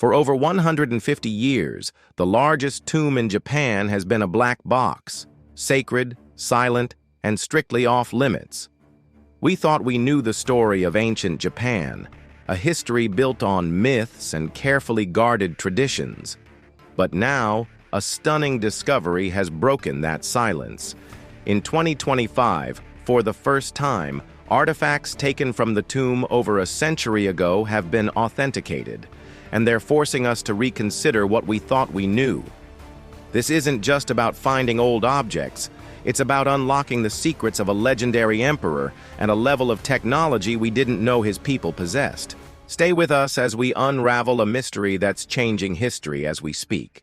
For over 150 years, the largest tomb in Japan has been a black box, sacred, silent, and strictly off-limits. We thought we knew the story of ancient Japan, a history built on myths and carefully guarded traditions. But now, a stunning discovery has broken that silence. In 2025, for the first time, artifacts taken from the tomb over a century ago have been authenticated, and they're forcing us to reconsider what we thought we knew. This isn't just about finding old objects, it's about unlocking the secrets of a legendary emperor and a level of technology we didn't know his people possessed. Stay with us as we unravel a mystery that's changing history as we speak.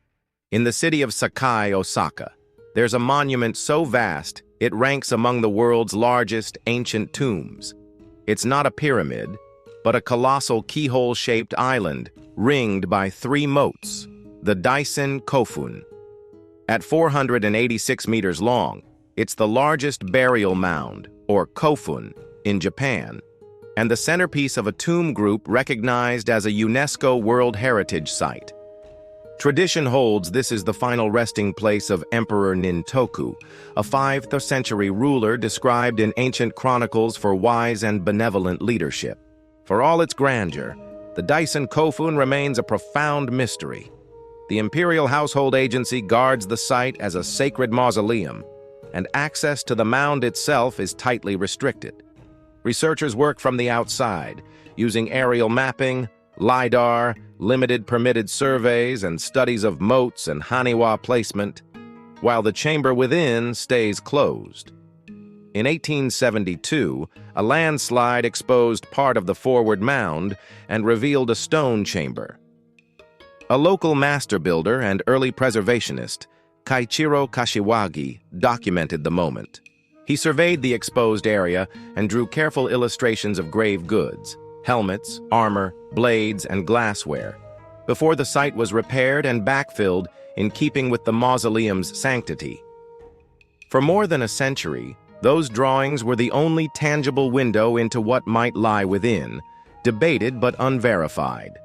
In the city of Sakai, Osaka, there's a monument so vast it ranks among the world's largest ancient tombs. It's not a pyramid, but a colossal keyhole-shaped island ringed by 3 moats, the Daisen Kofun. At 486 meters long, it's the largest burial mound, or kofun, in Japan, and the centerpiece of a tomb group recognized as a UNESCO World Heritage Site. Tradition holds this is the final resting place of Emperor Nintoku, a 5th century ruler described in ancient chronicles for wise and benevolent leadership. For all its grandeur, the Daisen Kofun remains a profound mystery. The Imperial Household Agency guards the site as a sacred mausoleum, and access to the mound itself is tightly restricted. Researchers work from the outside, using aerial mapping, LiDAR, limited permitted surveys, and studies of moats and haniwa placement, while the chamber within stays closed. In 1872, a landslide exposed part of the forward mound and revealed a stone chamber. A local master builder and early preservationist, Kaichiro Kashiwagi, documented the moment. He surveyed the exposed area and drew careful illustrations of grave goods, helmets, armor, blades, and glassware, before the site was repaired and backfilled in keeping with the mausoleum's sanctity. For more than a century, those drawings were the only tangible window into what might lie within, debated but unverified.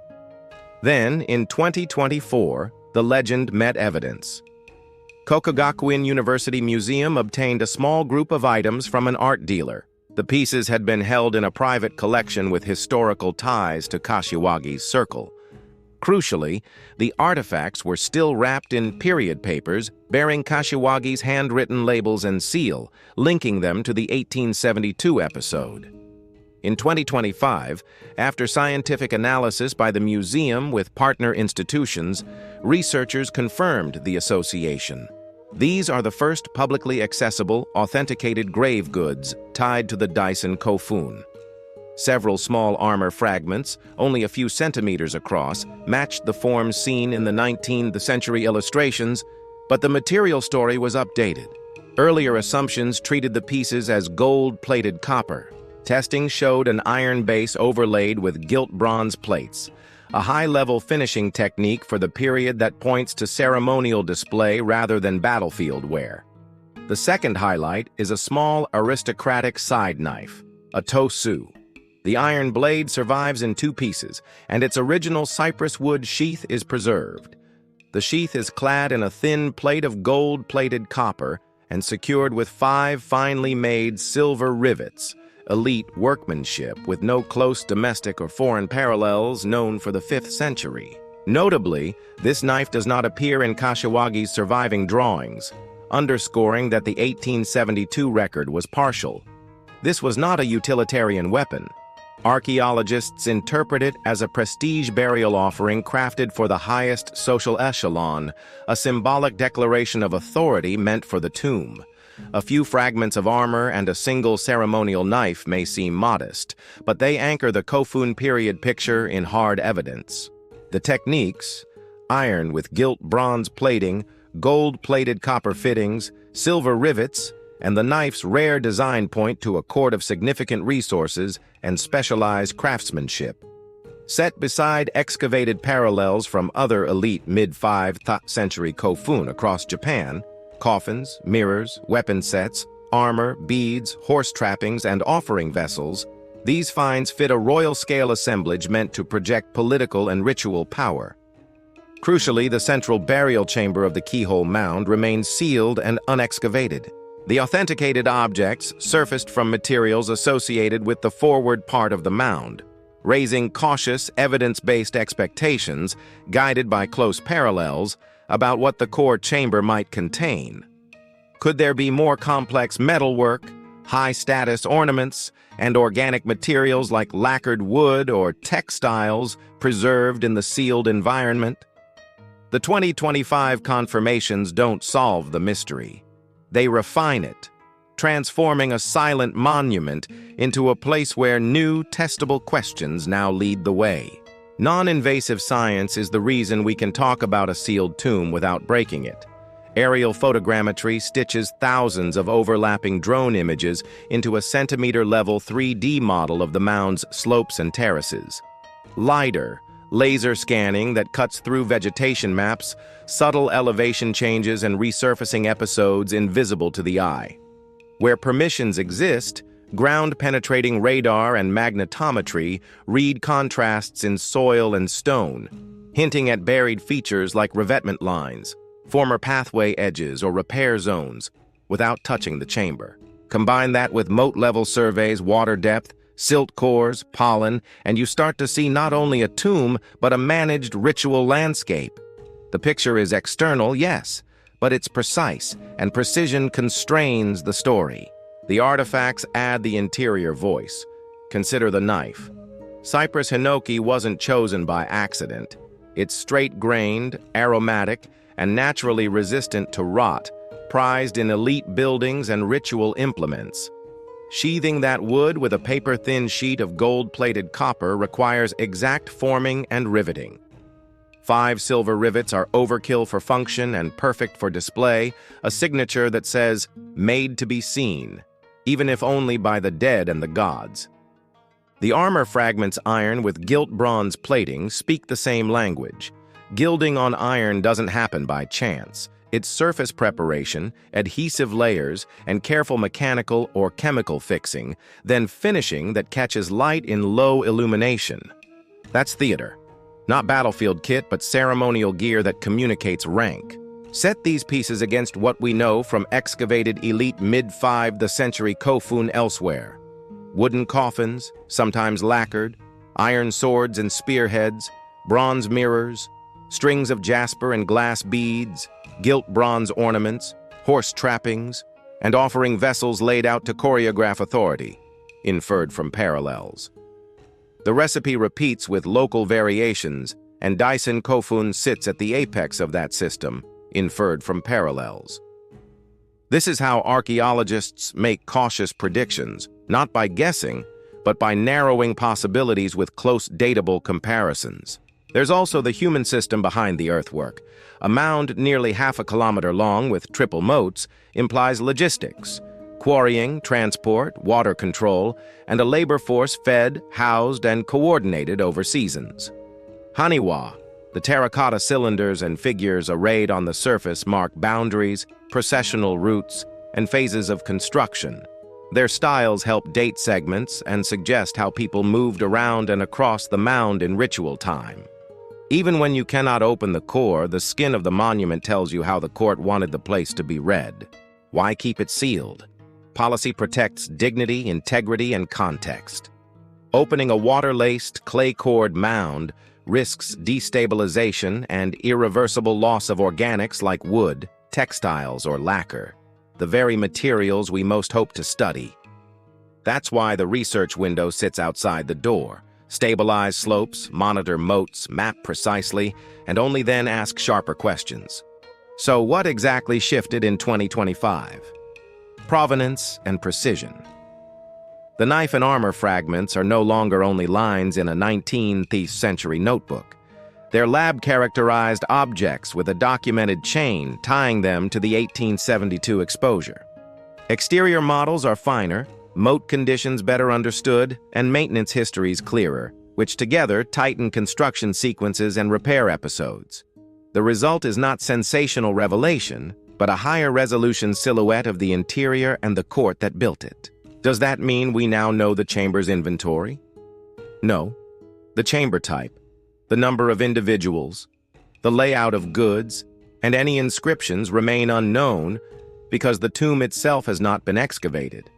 Then, in 2024, the legend met evidence. Kokugakuin University Museum obtained a small group of items from an art dealer. The pieces had been held in a private collection with historical ties to Kashiwagi's circle. Crucially, the artifacts were still wrapped in period papers bearing Kashiwagi's handwritten labels and seal, linking them to the 1872 episode. In 2025, after scientific analysis by the museum with partner institutions, researchers confirmed the association. These are the first publicly accessible, authenticated grave goods tied to the Daisen Kofun. Several small armor fragments, only a few centimeters across, matched the forms seen in the 19th century illustrations, but the material story was updated. Earlier assumptions treated the pieces as gold-plated copper. Testing showed an iron base overlaid with gilt-bronze plates, a high-level finishing technique for the period that points to ceremonial display rather than battlefield wear. The second highlight is a small aristocratic side knife, a tōsu. The iron blade survives in 2 pieces, and its original cypress wood sheath is preserved. The sheath is clad in a thin plate of gold-plated copper and secured with 5 finely made silver rivets, elite workmanship with no close domestic or foreign parallels known for the 5th century. Notably, this knife does not appear in Kashiwagi's surviving drawings, underscoring that the 1872 record was partial. This was not a utilitarian weapon. Archaeologists interpret it as a prestige burial offering crafted for the highest social echelon, a symbolic declaration of authority meant for the tomb. A few fragments of armor and a single ceremonial knife may seem modest, but they anchor the Kofun period picture in hard evidence. The techniques, iron with gilt-bronze plating, gold-plated copper fittings, silver rivets, and the knife's rare design point to a cord of significant resources and specialized craftsmanship. Set beside excavated parallels from other elite mid-5th century Kofun across Japan, coffins, mirrors, weapon sets, armor, beads, horse trappings, and offering vessels, these finds fit a royal-scale assemblage meant to project political and ritual power. Crucially, the central burial chamber of the Keyhole mound remains sealed and unexcavated. The authenticated objects surfaced from materials associated with the forward part of the mound, raising cautious, evidence-based expectations, guided by close parallels, about what the core chamber might contain. Could there be more complex metalwork, high-status ornaments, and organic materials like lacquered wood or textiles preserved in the sealed environment? The 2025 confirmations don't solve the mystery. They refine it, transforming a silent monument into a place where new, testable questions now lead the way. Non-invasive science is the reason we can talk about a sealed tomb without breaking it. Aerial photogrammetry stitches thousands of overlapping drone images into a centimeter-level 3D model of the mound's slopes and terraces. LiDAR, laser scanning that cuts through vegetation maps, subtle elevation changes and resurfacing episodes invisible to the eye. Where permissions exist, ground-penetrating radar and magnetometry read contrasts in soil and stone, hinting at buried features like revetment lines, former pathway edges or repair zones, without touching the chamber. Combine that with moat-level surveys, water depth, silt cores, pollen, and you start to see not only a tomb, but a managed ritual landscape. The picture is external, yes, but it's precise, and precision constrains the story. The artifacts add the interior voice. Consider the knife. Cypress hinoki wasn't chosen by accident. It's straight-grained, aromatic, and naturally resistant to rot, prized in elite buildings and ritual implements. Sheathing that wood with a paper-thin sheet of gold-plated copper requires exact forming and riveting. 5 silver rivets are overkill for function and perfect for display, a signature that says, "Made to be seen," even if only by the dead and the gods. The armor fragments iron with gilt-bronze plating speak the same language. Gilding on iron doesn't happen by chance. It's surface preparation, adhesive layers, and careful mechanical or chemical fixing, then finishing that catches light in low illumination. That's theater. Not battlefield kit, but ceremonial gear that communicates rank. Set these pieces against what we know from excavated elite mid-5th century Kofun elsewhere. Wooden coffins, sometimes lacquered, iron swords and spearheads, bronze mirrors, strings of jasper and glass beads, gilt bronze ornaments, horse trappings, and offering vessels laid out to choreograph authority, inferred from parallels. The recipe repeats with local variations, and Daisen Kofun sits at the apex of that system, inferred from parallels. This is how archaeologists make cautious predictions, not by guessing, but by narrowing possibilities with close datable comparisons. There's also the human system behind the earthwork. A mound nearly half a kilometer long with triple moats implies logistics, quarrying, transport, water control, and a labor force fed, housed, and coordinated over seasons. Haniwa, the terracotta cylinders and figures arrayed on the surface mark boundaries, processional routes, and phases of construction. Their styles help date segments and suggest how people moved around and across the mound in ritual time. Even when you cannot open the core, the skin of the monument tells you how the court wanted the place to be read. Why keep it sealed? Policy protects dignity, integrity, and context. Opening a water-laced, clay-cored mound risks destabilization and irreversible loss of organics like wood, textiles, or lacquer, the very materials we most hope to study. That's why the research window sits outside the door. Stabilize slopes, monitor moats, map precisely, and only then ask sharper questions. So what exactly shifted in 2025? Provenance and precision. The knife and armor fragments are no longer only lines in a 19th century notebook. They're lab-characterized objects with a documented chain tying them to the 1872 exposure. Exterior models are finer, moat conditions better understood, and maintenance histories clearer, which together tighten construction sequences and repair episodes. The result is not sensational revelation, but a higher resolution silhouette of the interior and the court that built it. Does that mean we now know the chamber's inventory? No. The chamber type, the number of individuals, The layout of goods and any inscriptions remain unknown because the tomb itself has not been excavated.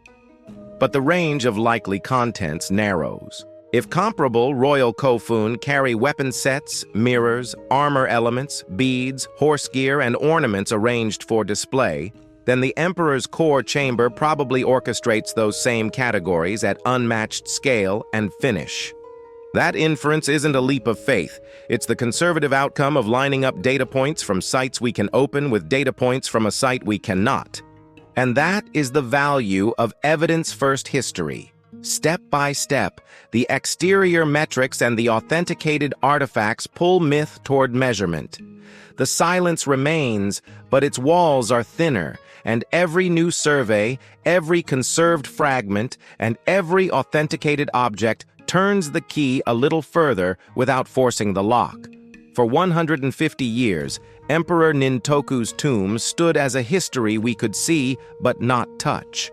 But the range of likely contents narrows. If comparable royal kofun carry weapon sets, mirrors, armor elements, beads, horse gear, and ornaments arranged for display, then the emperor's core chamber probably orchestrates those same categories at unmatched scale and finish. That inference isn't a leap of faith. It's the conservative outcome of lining up data points from sites we can open with data points from a site we cannot. And that is the value of evidence-first history. Step by step, the exterior metrics and the authenticated artifacts pull myth toward measurement. The silence remains, but its walls are thinner, and every new survey, every conserved fragment, and every authenticated object turns the key a little further without forcing the lock. For 150 years, Emperor Nintoku's tomb stood as a history we could see but not touch.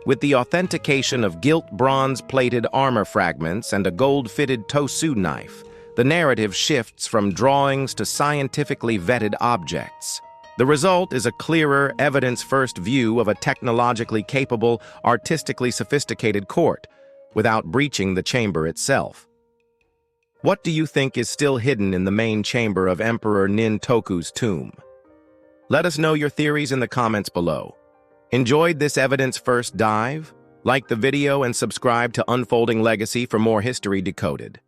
With the authentication of gilt-bronze-plated armor fragments and a gold-fitted tōsu knife, the narrative shifts from drawings to scientifically vetted objects. The result is a clearer, evidence-first view of a technologically capable, artistically sophisticated court, without breaching the chamber itself. What do you think is still hidden in the main chamber of Emperor Nintoku's tomb? Let us know your theories in the comments below. Enjoyed this evidence-first dive? Like the video and subscribe to Unfolding Legacy for more history decoded.